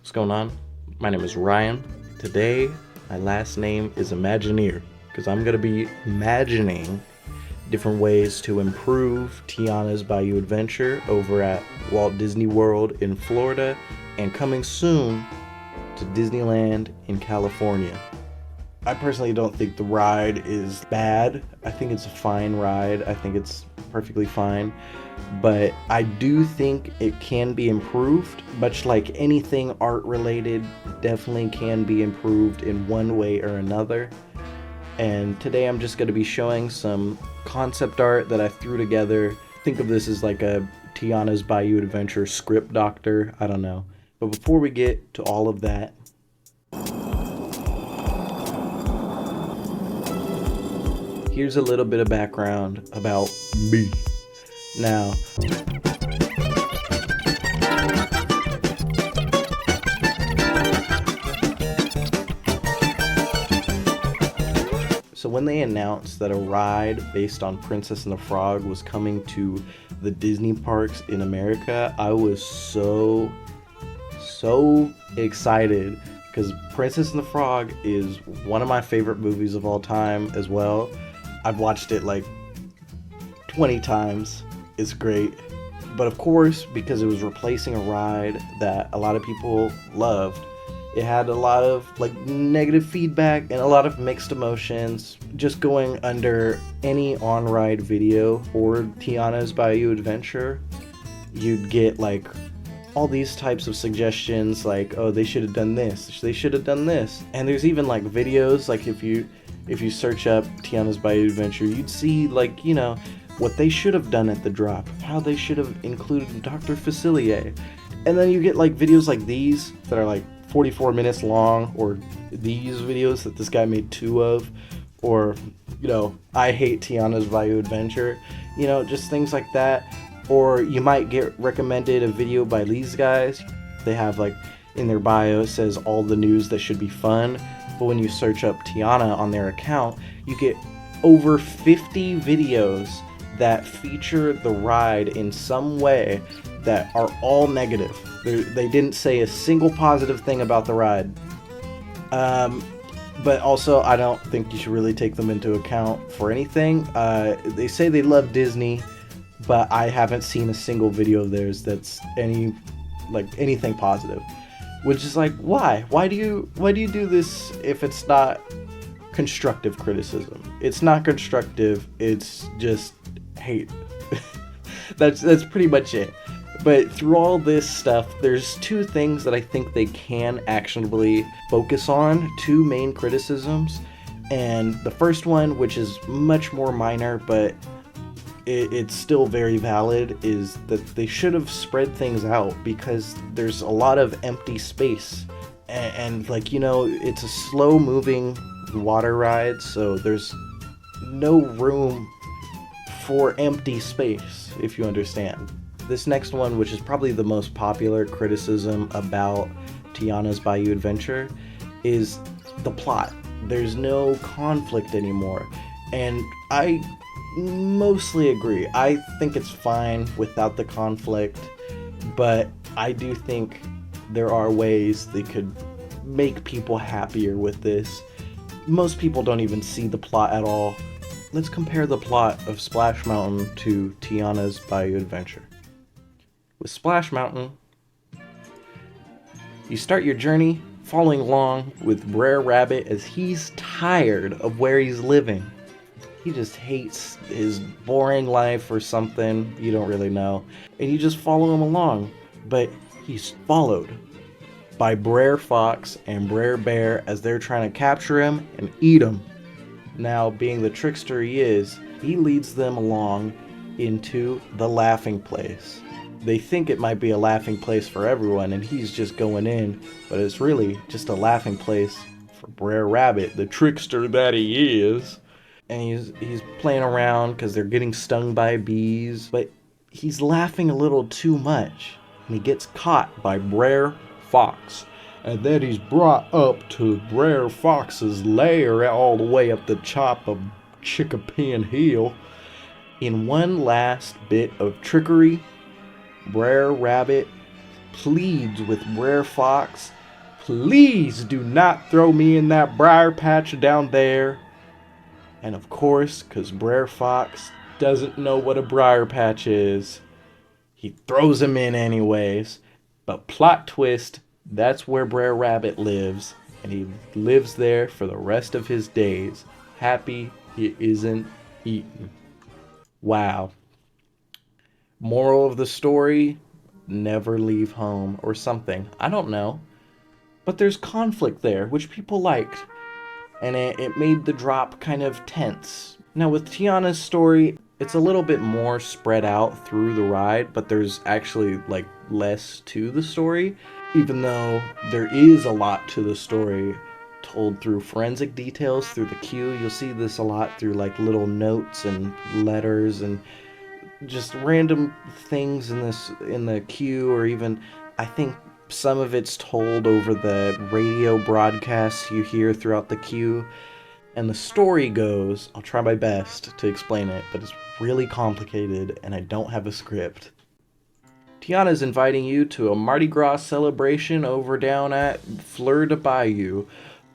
What's going on? My name is Ryan. Today, my last name is Imagineer because I'm going to be imagining different ways to improve Tiana's Bayou adventure over at Walt Disney World in Florida and coming soon to Disneyland in California. I personally don't think the ride is bad. I think it's a fine ride. I think it's perfectly fine. But I do think it can be improved. Much like anything art related, definitely can be improved in one way or another. And today I'm just going to be showing some concept art that I threw together. Think of this as like a Tiana's Bayou Adventure script doctor. I don't know. But before we get to all of that, here's a little bit of background about me. Now, so when they announced that a ride based on Princess and the Frog was coming to the Disney parks in America, I was so excited because Princess and the Frog is one of my favorite movies of all time as well. I've watched it like 20 times. It's great. But of course, because it was replacing a ride that a lot of people loved, it had a lot of like negative feedback and a lot of mixed emotions. Just going under any on-ride video for Tiana's Bayou Adventure, you'd get like all these types of suggestions like, oh, they should have done this, they should have done this. And there's even like videos, like if you search up Tiana's Bayou Adventure, you'd see like, you know, what they should have done at the drop, how they should have included Dr. Facilier. And then you get like videos like these that are like 44 minutes long, or these videos that this guy made 2 of, or, you know, I hate Tiana's Bayou Adventure, you know, just things like that. Or you might get recommended a video by these guys. They have like in their bio, it says all the news that should be fun. But when you search up Tiana on their account, you get over 50 videos that feature the ride in some way that are all negative. They didn't say a single positive thing about the ride. But also, I don't think you should really take them into account for anything. They say they love Disney, but I haven't seen a single video of theirs that's anything positive. Which is like, why? Why do you do this if it's not constructive criticism? It's not constructive. It's just hate. That's pretty much it. But through all this stuff, there's 2 things that I think they can actionably focus on, 2 main criticisms. And the first one, which is much more minor, but it's still very valid, is that they should have spread things out, because there's a lot of empty space. And like, you know, it's a slow moving water ride, so there's no room for empty space, if you understand. This next one, which is probably the most popular criticism about Tiana's Bayou Adventure, is the plot. There's no conflict anymore. And I mostly agree. I think it's fine without the conflict, but I do think there are ways they could make people happier with this. Most people don't even see the plot at all. Let's compare the plot of Splash Mountain to Tiana's Bayou Adventure. With Splash Mountain, you start your journey following along with Brer Rabbit as he's tired of where he's living. He just hates his boring life or something, you don't really know. And you just follow him along. But he's followed by Brer Fox and Brer Bear as they're trying to capture him and eat him. Now, being the trickster he is, he leads them along into the laughing place. They think it might be a laughing place for everyone, and he's just going in, but it's really just a laughing place for Brer Rabbit, the trickster that he is. And he's playing around because they're getting stung by bees, but he's laughing a little too much, and he gets caught by Brer Fox. And then he's brought up to Brer Fox's lair all the way up the top of Chickapin Hill. In one last bit of trickery, Brer Rabbit pleads with Brer Fox please do not throw me in that briar patch down there. And of course, because Brer Fox doesn't know what a briar patch is, he throws him in anyways. But plot twist, that's where Brer Rabbit lives. And he lives there for the rest of his days. Happy he isn't eaten. Wow. Moral of the story, never leave home or something. I don't know. But there's conflict there, which people liked. And it made the drop kind of tense. Now with Tiana's story, it's a little bit more spread out through the ride, but there's actually like less to the story, even though there is a lot to the story told through forensic details through the queue. You'll see this a lot through like little notes and letters and just random things in the queue, or even I think some of it's told over the radio broadcasts you hear throughout the queue. And the story goes, I'll try my best to explain it, but it's really complicated and I don't have a script. Tiana's inviting you to a Mardi Gras celebration over down at Fleur de Bayou.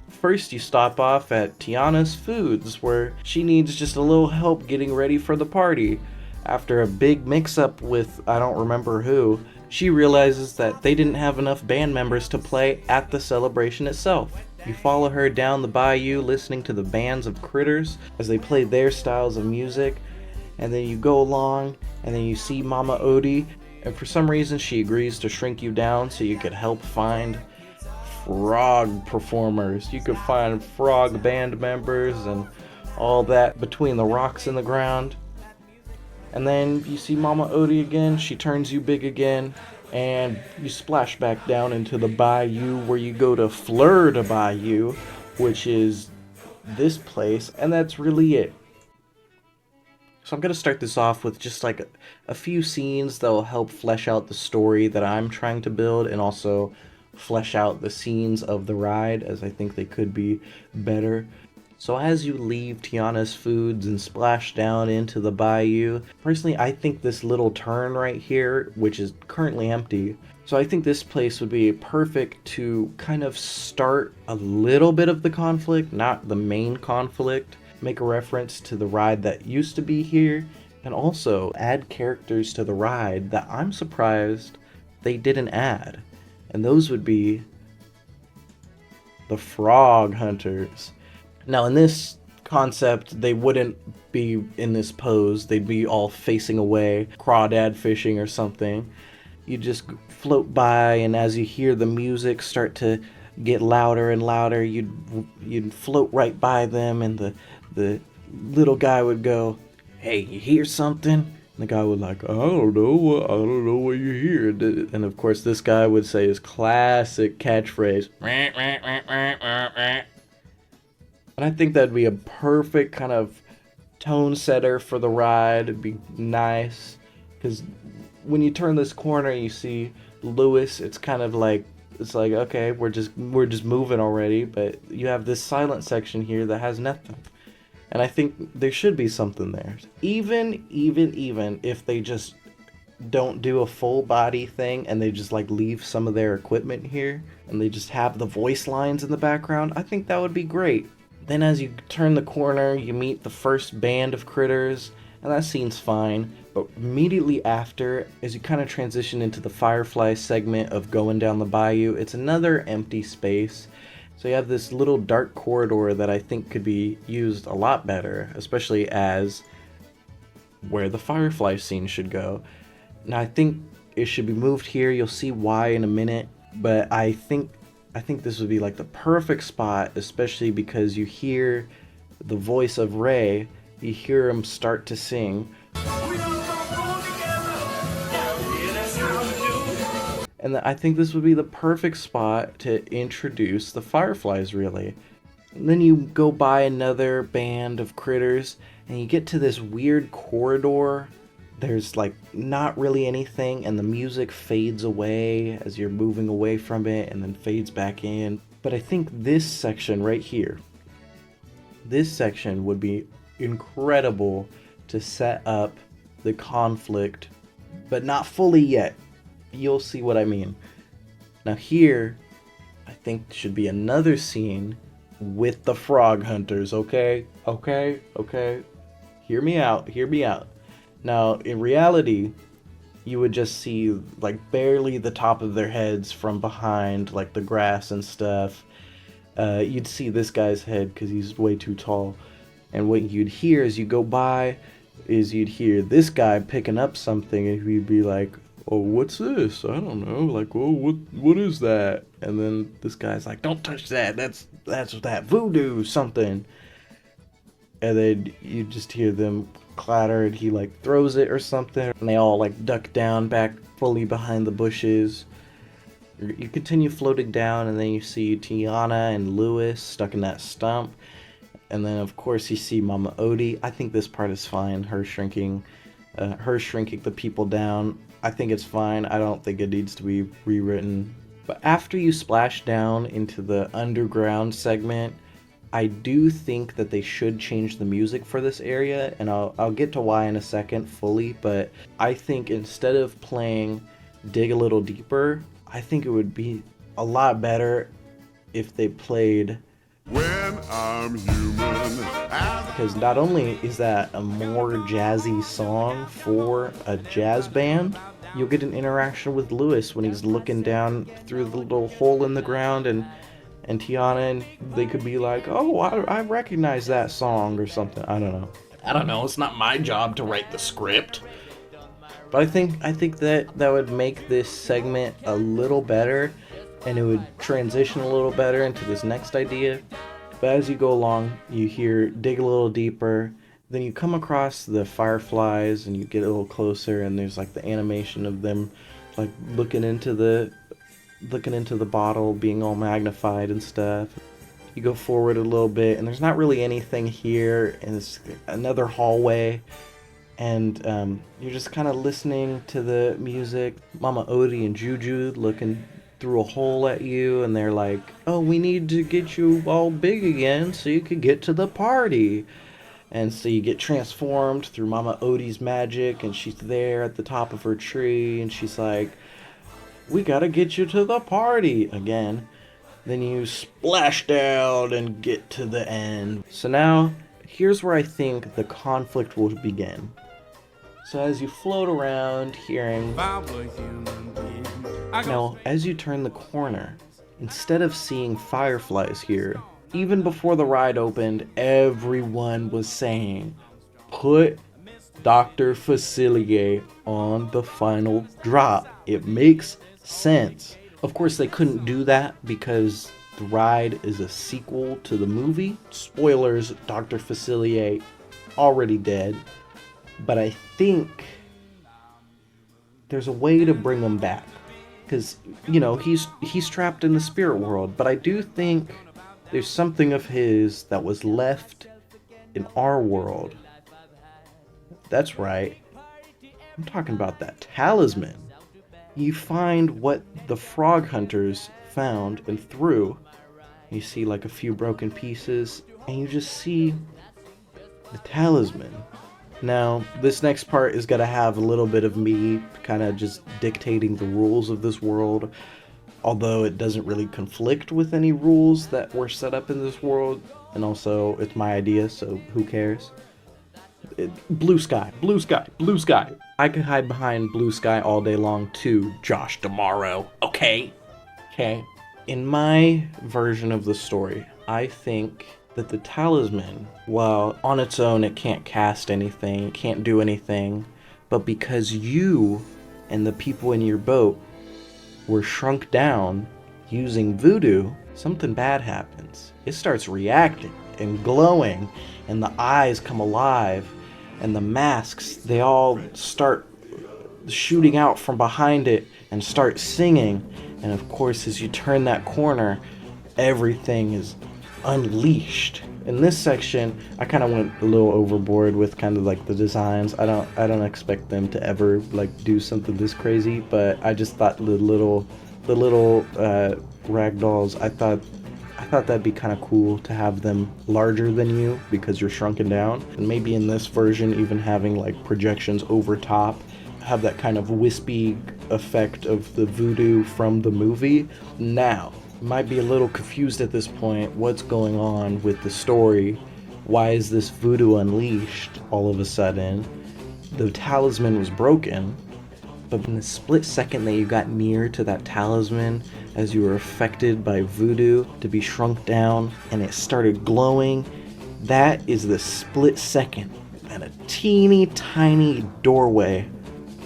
First you stop off at Tiana's Foods, where she needs just a little help getting ready for the party. After a big mix-up with I don't remember who, she realizes that they didn't have enough band members to play at the celebration itself. You follow her down the bayou listening to the bands of critters as they play their styles of music, and then you go along and then you see Mama Odie, and for some reason she agrees to shrink you down so you could help find frog performers. You could find frog band members and all that between the rocks in the ground. And then you see Mama Odie again, she turns you big again, and you splash back down into the bayou where you go to Fleur de Bayou, which is this place, and that's really it. So I'm going to start this off with just like a few scenes that will help flesh out the story that I'm trying to build, and also flesh out the scenes of the ride, as I think they could be better. So as you leave Tiana's Foods and splash down into the bayou, personally I think this little turn right here, which is currently empty, so I think this place would be perfect to kind of start a little bit of the conflict, not the main conflict, make a reference to the ride that used to be here, and also add characters to the ride that I'm surprised they didn't add. And those would be the frog hunters. Now in this concept, they wouldn't be in this pose, they'd be all facing away, crawdad fishing or something. You just float by, and as you hear the music start to get louder and louder, you'd float right by them, and the little guy would go, "Hey, you hear something?" And the guy would like, I don't know what you hear. And of course this guy would say his classic catchphrase, and I think that'd be a perfect kind of tone setter for the ride. It'd be nice, because when you turn this corner you see Lewis, it's kind of like, it's like, okay, we're just moving already, but you have this silent section here that has nothing. And I think there should be something there. Even if they just don't do a full body thing and they just like leave some of their equipment here and they just have the voice lines in the background, I think that would be great. Then as you turn the corner, you meet the first band of critters, and that scene's fine. But immediately after, as you kind of transition into the Firefly segment of going down the bayou, it's another empty space. So you have this little dark corridor that I think could be used a lot better, especially as where the Firefly scene should go. Now I think it should be moved here, you'll see why in a minute, but I think this would be like the perfect spot, especially because you hear the voice of Ray, you hear him start to sing. And I think this would be the perfect spot to introduce the Fireflies, really. And then you go by another band of critters, and you get to this weird corridor. There's like not really anything, and the music fades away as you're moving away from it and then fades back in. But I think this section right here, this section would be incredible to set up the conflict, but not fully yet. You'll see what I mean. Now here, I think should be another scene with the frog hunters, okay? Okay? Okay? Hear me out. Hear me out. Now, in reality, you would just see like barely the top of their heads from behind, like the grass and stuff. You'd see this guy's head because he's way too tall. And what you'd hear as you go by is you'd hear this guy picking up something, and he'd be like, "Oh, what's this? I don't know. Like, oh, what is that?" And then this guy's like, "Don't touch that. That's that voodoo something." And then you just hear them clatter, and he like throws it or something, and they all like duck down back fully behind the bushes. You continue floating down, and then you see Tiana and Lewis stuck in that stump. And then of course you see Mama Odie. I think this part is fine. Her shrinking the people down. I think it's fine. I don't think it needs to be rewritten. But after you splash down into the underground segment, I do think that they should change the music for this area, and I'll get to why in a second fully, but I think instead of playing Dig a Little Deeper, I think it would be a lot better if they played When I'm Human. Because not only is that a more jazzy song for a jazz band, you'll get an interaction with Lewis when he's looking down through the little hole in the ground, and Tiana, and they could be like, "Oh, I recognize that song," or something. I don't know. It's not my job to write the script. But I think that would make this segment a little better, and it would transition a little better into this next idea. But as you go along, you hear Dig a Little Deeper, then you come across the fireflies, and you get a little closer, and there's like the animation of them like looking into the bottle being all magnified and stuff. You go forward a little bit, and there's not really anything here, and it's another hallway, and you're just kind of listening to the music. Mama Odie and Juju looking through a hole at you, and they're like, "Oh, we need to get you all big again so you could get to the party." And so you get transformed through Mama Odie's magic, and she's there at the top of her tree, and she's like, "We gotta get you to the party again." Then you splash down and get to the end. So now, here's where I think the conflict will begin. So as you float around hearing... Now, as you turn the corner, instead of seeing fireflies here, even before the ride opened, everyone was saying, "Put Dr. Facilier on the final drop. It makes sense." Of course, they couldn't do that because the ride is a sequel to the movie. Spoilers, Dr. Facilier already dead. But I think there's a way to bring him back. Because, you know, he's trapped in the spirit world. But I do think there's something of his that was left in our world. That's right. I'm talking about that talisman. You find what the frog hunters found and threw. You see like a few broken pieces, and you just see the talisman. Now, this next part is gonna have a little bit of me kind of just dictating the rules of this world, although it doesn't really conflict with any rules that were set up in this world, and also it's my idea, so who cares? Blue sky, blue sky, blue sky. I could hide behind blue sky all day long too, Josh tomorrow. Okay. In my version of the story, I think that the talisman, while on its own it can't cast anything, it can't do anything, but because you and the people in your boat were shrunk down using voodoo, something bad happens. It starts reacting and glowing, and the eyes come alive, and the masks, they all start shooting out from behind it and start singing. And of course, as you turn that corner, everything is unleashed. In this section, I kind of went a little overboard with kind of like the designs. I don't expect them to ever like do something this crazy, but I just thought the little ragdolls, I thought that'd be kind of cool to have them larger than you because you're shrunken down. And maybe in this version, even having like projections over top, have that kind of wispy effect of the voodoo from the movie. Now, might be a little confused at this point. What's going on with the story? Why is this voodoo unleashed all of a sudden? The talisman was broken, but in the split second that you got near to that talisman, as you were affected by voodoo to be shrunk down and it started glowing, that is the split second that a teeny tiny doorway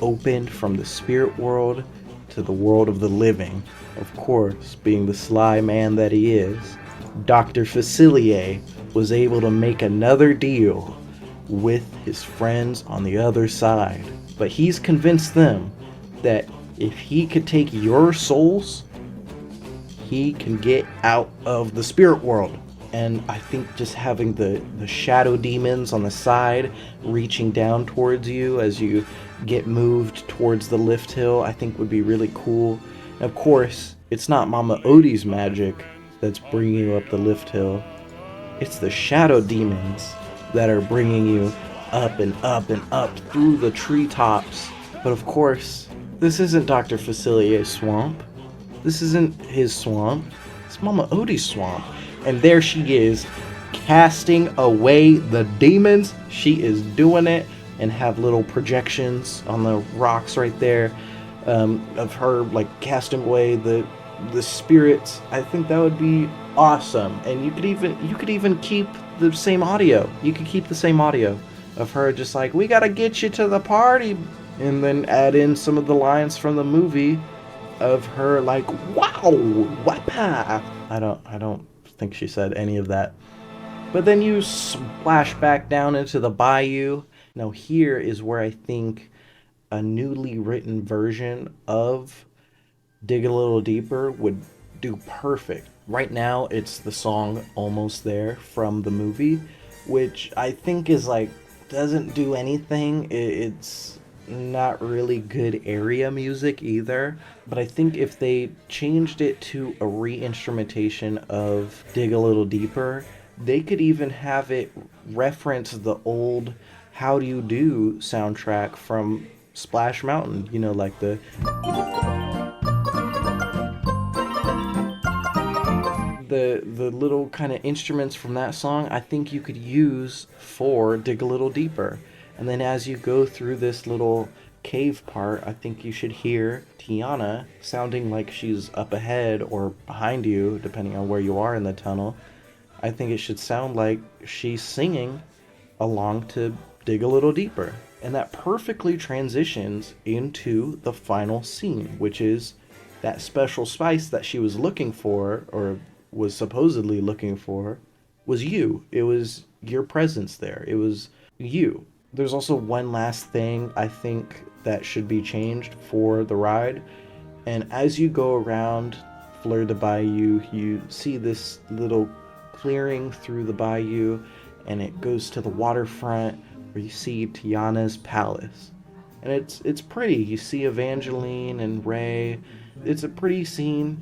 opened from the spirit world to the world of the living. Of course, being the sly man that he is, Dr. Facilier was able to make another deal with his friends on the other side. But he's convinced them that if he could take your souls, he can get out of the spirit world. And I think just having the shadow demons on the side reaching down towards you as you get moved towards the lift hill, I think would be really cool. And of course, it's not Mama Odie's magic that's bringing you up the lift hill. It's the shadow demons that are bringing you up and up and up through the treetops. But of course, this isn't Dr. Facilier's swamp. This isn't his swamp. It's Mama Odie's swamp. And there she is, casting away the demons. She is doing it, and have little projections on the rocks right there of her like casting away the spirits. I think that would be awesome. And you could even keep the same audio. You could keep the same audio of her just like, we gotta get you to the party, and then add in some of the lines from the movie of her like, wow, wapa. I don't think she said any of that. But then you splash back down into the bayou. Now here is where I think a newly written version of Dig a Little Deeper would do perfect. Right now it's the song Almost There from the movie, which I think is like, doesn't do anything. It's not really good area music either. But I think if they changed it to a re-instrumentation of Dig a Little Deeper, they could even have it reference the old How Do You Do soundtrack from Splash Mountain. You know, like the little kind of instruments from that song. I think you could use for Dig a Little Deeper. And then as you go through this little cave part, I think you should hear Tiana sounding like she's up ahead or behind you, depending on where you are in the tunnel. I think it should sound like she's singing along to Dig a Little Deeper. And that perfectly transitions into the final scene, which is that special spice that she was looking for, or was supposedly looking for, was you. It was your presence there. It was you. There's also one last thing I think that should be changed for the ride. And as you go around Fleur de Bayou, you see this little clearing through the bayou, and it goes to the waterfront where you see Tiana's palace. And it's pretty. You see Evangeline and Ray. It's a pretty scene.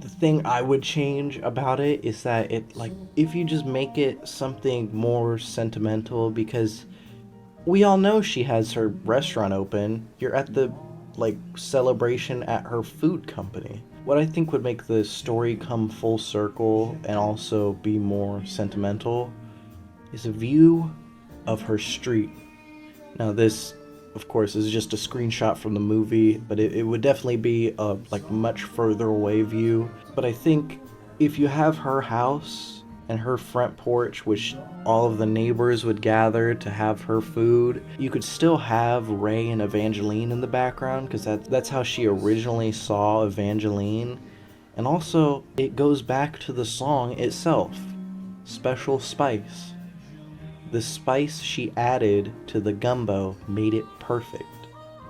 The thing I would change about it is that it, like, if you just make it something more sentimental, because we all know she has her restaurant open. You're at the, like, celebration at her food company. What I think would make the story come full circle and also be more sentimental is a view of her street. Now this, of course, is just a screenshot from the movie, but it would definitely be a like much further away view. But I think if you have her house and her front porch, which all of the neighbors would gather to have her food, you could still have Ray and Evangeline in the background, because that's how she originally saw Evangeline. And also, it goes back to the song itself, Special Spice. The spice she added to the gumbo made it perfect.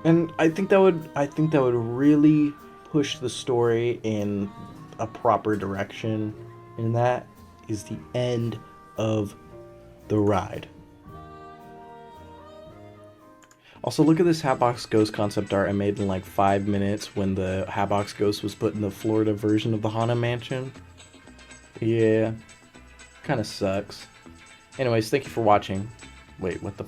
And I think that would really push the story in a proper direction, and that is the end of the ride. Also, look at this Hatbox Ghost concept art I made in like 5 minutes when the Hatbox Ghost was put in the Florida version of the Haunted Mansion. Yeah, kind of sucks. Anyways, thank you for watching. Wait, what the